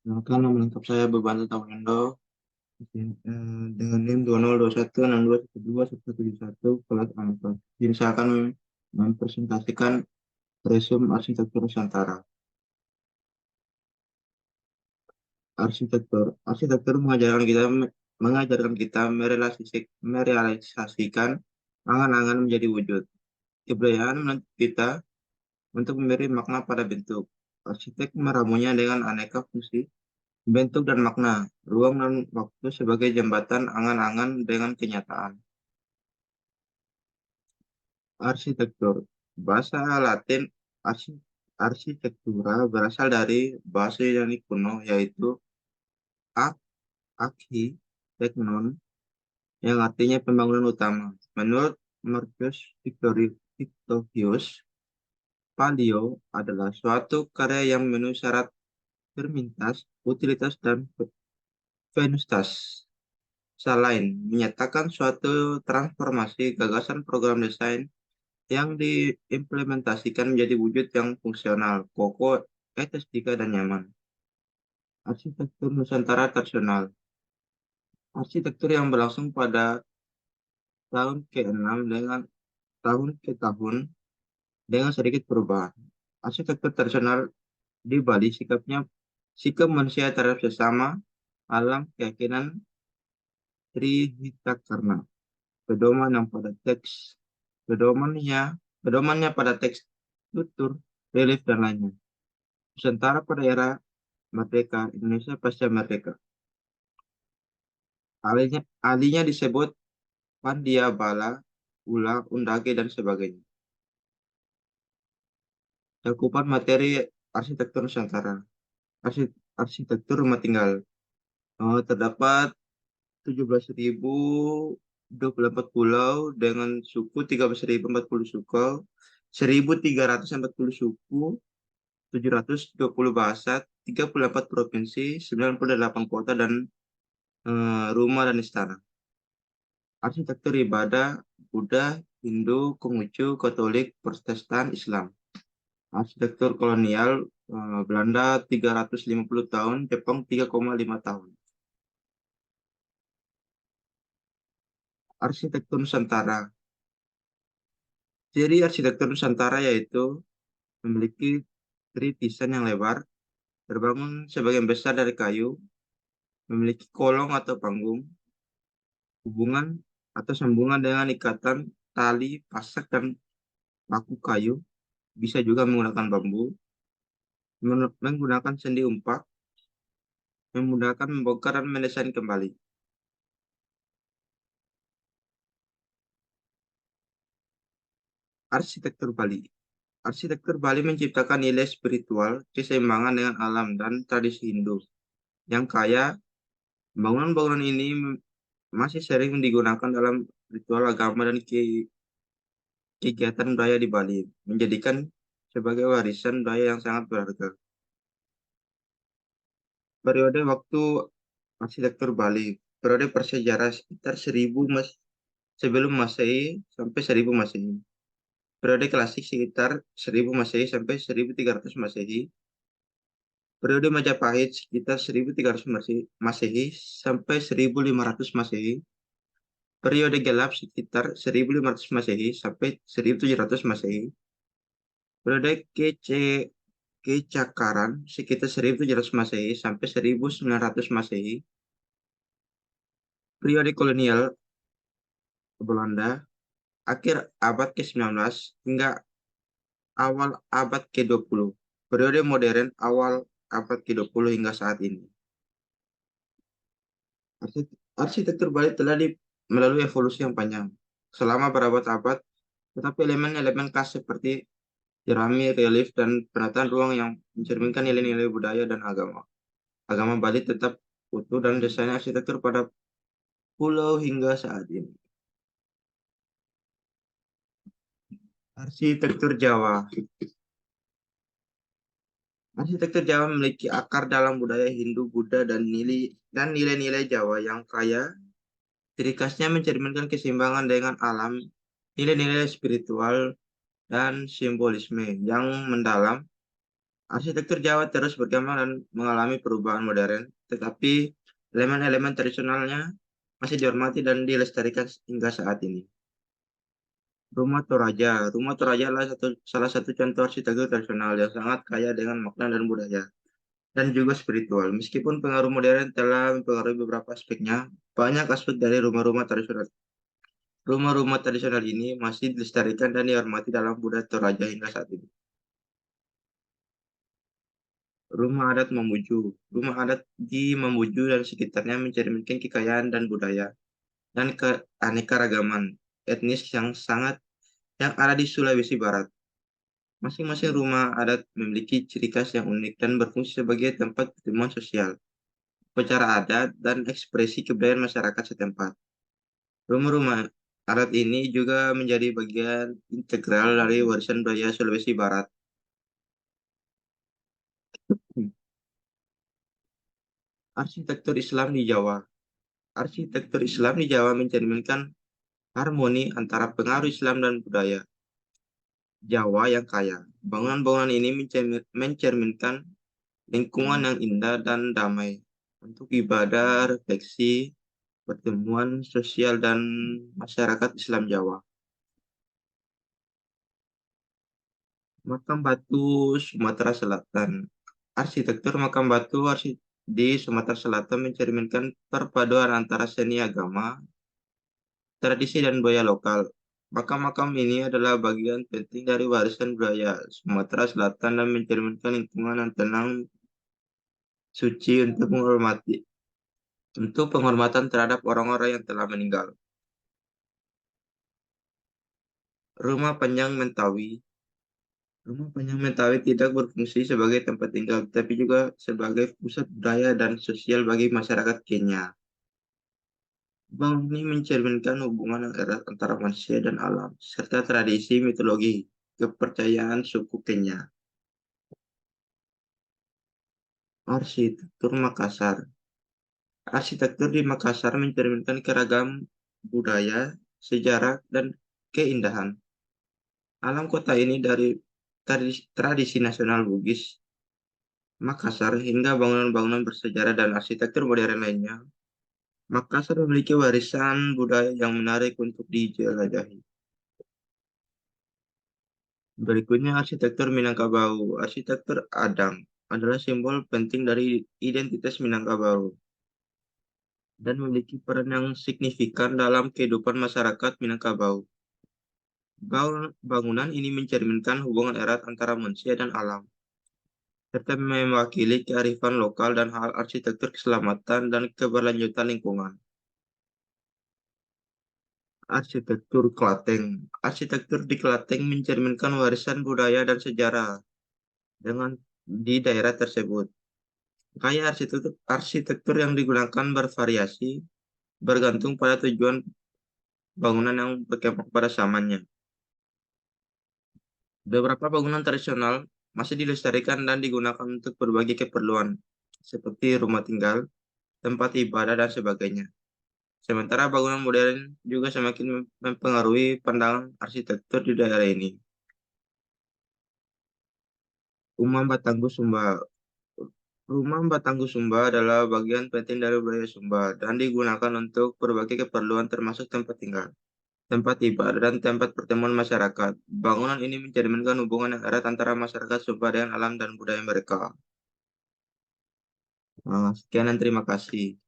Perkenalkan, nama lengkap saya Bebanto Tauhendo, dengan NIM 202162121171 kelas Angka. Jadi saya akan mempresentasikan resume arsitektur Nusantara. Arsitektur mengajarkan kita merealisasikan angan-angan menjadi wujud. Kebudayaan menuntut kita untuk memberi makna pada bentuk. Arsitek meramunya dengan aneka fungsi bentuk dan makna, ruang dan waktu sebagai jembatan angan-angan dengan kenyataan. Arsitektur. Bahasa Latin arsi- arsitektura berasal dari bahasa Yunani kuno yaitu ak, akhi, teknon, yang artinya pembangunan utama. Menurut Marcus Victorius, Palio adalah suatu karya yang memenuhi syarat firminitas, utilitas, dan vetustas. Selain menyatakan suatu transformasi gagasan program desain yang diimplementasikan menjadi wujud yang fungsional, kokoh, estetika, dan nyaman. Arsitektur Nusantara tradisional. Arsitektur yang berlangsung pada tahun ke-6 dengan tahun ke tahun dengan sedikit perubahan. Arsitektur tradisional di Bali sikap manusia terhadap sesama, alam, keyakinan, Trihitakarna, pedoman yang pada teks, pedomannya, pedomannya pada teks, tutur, relief, dan lainnya. Nusantara pada era Merdeka, Indonesia pasca Merdeka. Alinya disebut Pandia Bala, Ula, Undage, dan sebagainya. Cakupan materi arsitektur Nusantara. Arsitektur rumah tinggal. Terdapat 17.024 pulau dengan suku 13.040 suku, 1.340 suku, 720 bahasa, 34 provinsi, 98 kota, dan rumah dan istana. Arsitektur ibadah Buddha, Hindu, Konghucu, Katolik, Protestan, Islam. Arsitektur kolonial Belanda 350 tahun, Jepang 3,5 tahun. Arsitektur Nusantara. Ciri arsitektur Nusantara yaitu memiliki tritisan yang lebar, terbangun sebagian besar dari kayu, memiliki kolong atau panggung, hubungan atau sambungan dengan ikatan tali, pasak, dan paku kayu, bisa juga menggunakan bambu, menggunakan sendi umpak, memudahkan membongkar dan mendesain kembali. Arsitektur Bali. Arsitektur Bali menciptakan nilai spiritual, keseimbangan dengan alam, dan tradisi Hindu yang kaya. Bangunan-bangunan ini masih sering digunakan dalam ritual agama dan kegiatan budaya di Bali, menjadikan sebagai warisan budaya yang sangat berharga. Periode waktu arsitektur Bali, periode persejarah sekitar 1000 sebelum Masehi sampai 1000 Masehi. Periode klasik sekitar 1000 Masehi sampai 1300 Masehi. Periode Majapahit sekitar 1300 Masehi sampai 1500 Masehi. Periode gelap sekitar 1500 Masehi sampai 1700 Masehi. Periode Kecakaran sekitar 1700 Masehi sampai 1900 Masehi. Periode kolonial Belanda akhir abad ke-19 hingga awal abad ke-20. Periode modern awal abad ke-20 hingga saat ini. Arsitektur Bali telah melalui evolusi yang panjang selama berabad-abad, tetapi elemen-elemen khas seperti jerami, relief, dan penataan ruang yang mencerminkan nilai-nilai budaya dan agama Bali tetap utuh dan desain arsitektur pada pulau hingga saat ini. Arsitektur Jawa. Arsitektur Jawa memiliki akar dalam budaya Hindu, Buddha, dan nilai-nilai Jawa yang kaya. Ciri khasnya mencerminkan keseimbangan dengan alam, nilai-nilai spiritual, dan simbolisme yang mendalam. Arsitektur Jawa terus berkembang dan mengalami perubahan modern, tetapi elemen-elemen tradisionalnya masih dihormati dan dilestarikan hingga saat ini. Rumah Toraja. Rumah Toraja adalah salah satu contoh arsitektur tradisional yang sangat kaya dengan makna dan budaya, dan juga spiritual. Meskipun pengaruh modern telah mempengaruhi beberapa aspeknya, banyak aspek dari rumah-rumah tradisional ini masih dilestarikan dan dihormati dalam budaya Toraja hingga saat ini. Rumah adat Mamuju. Rumah adat di Mamuju dan sekitarnya mencerminkan kekayaan dan budaya dan keanekaragaman etnis yang ada di Sulawesi Barat. Masing-masing rumah adat memiliki ciri khas yang unik dan berfungsi sebagai tempat pertemuan sosial, upacara adat, dan ekspresi kebudayaan masyarakat setempat. Rumah-rumah adat ini juga menjadi bagian integral dari warisan budaya Sulawesi Barat. Arsitektur Islam di Jawa. Arsitektur Islam di Jawa mencerminkan harmoni antara pengaruh Islam dan budaya Jawa yang kaya. Bangunan-bangunan ini mencerminkan lingkungan yang indah dan damai untuk ibadah, refleksi, pertemuan sosial dan masyarakat Islam Jawa. Makam Batu Sumatera Selatan. Arsitektur makam batu di Sumatera Selatan mencerminkan perpaduan antara seni agama, tradisi dan budaya lokal. Makam-makam ini adalah bagian penting dari warisan budaya Sumatera Selatan dan mencerminkan lingkungan yang tenang, suci untuk penghormatan terhadap orang-orang yang telah meninggal. Rumah Panjang Mentawi. Rumah Panjang Mentawi tidak berfungsi sebagai tempat tinggal, tapi juga sebagai pusat budaya dan sosial bagi masyarakat Kenya. Bangunan ini mencerminkan hubungan yang erat antara manusia dan alam, serta tradisi mitologi kepercayaan suku Kenya. Arsitektur Makassar. Arsitektur di Makassar mencerminkan keragam budaya, sejarah, dan keindahan. Alam kota ini dari tradisi nasional Bugis, Makassar, hingga bangunan-bangunan bersejarah dan arsitektur modern lainnya. Makassar memiliki warisan budaya yang menarik untuk dijelajahi. Berikutnya arsitektur Minangkabau. Arsitektur Adang adalah simbol penting dari identitas Minangkabau dan memiliki peran yang signifikan dalam kehidupan masyarakat Minangkabau. Bangunan ini mencerminkan hubungan erat antara manusia dan alam, serta mewakili kearifan lokal dan hal arsitektur keselamatan dan keberlanjutan lingkungan. Arsitektur Klaten. Arsitektur di Klaten mencerminkan warisan budaya dan sejarah dengan di daerah tersebut. Gaya arsitektur yang digunakan bervariasi, bergantung pada tujuan bangunan yang berkembang pada zamannya. Beberapa bangunan tradisional masih dilestarikan dan digunakan untuk berbagai keperluan, seperti rumah tinggal, tempat ibadah, dan sebagainya. Sementara bangunan modern juga semakin mempengaruhi pandangan arsitektur di daerah ini. Rumah Batanggu Sumba. Rumah Batanggu Sumba adalah bagian penting dari budaya Sumba dan digunakan untuk berbagai keperluan termasuk tempat tinggal, tempat ibadah, dan tempat pertemuan masyarakat. Bangunan ini mencerminkan hubungan yang erat antara masyarakat Sumba dengan alam dan budaya mereka. Sekian dan terima kasih.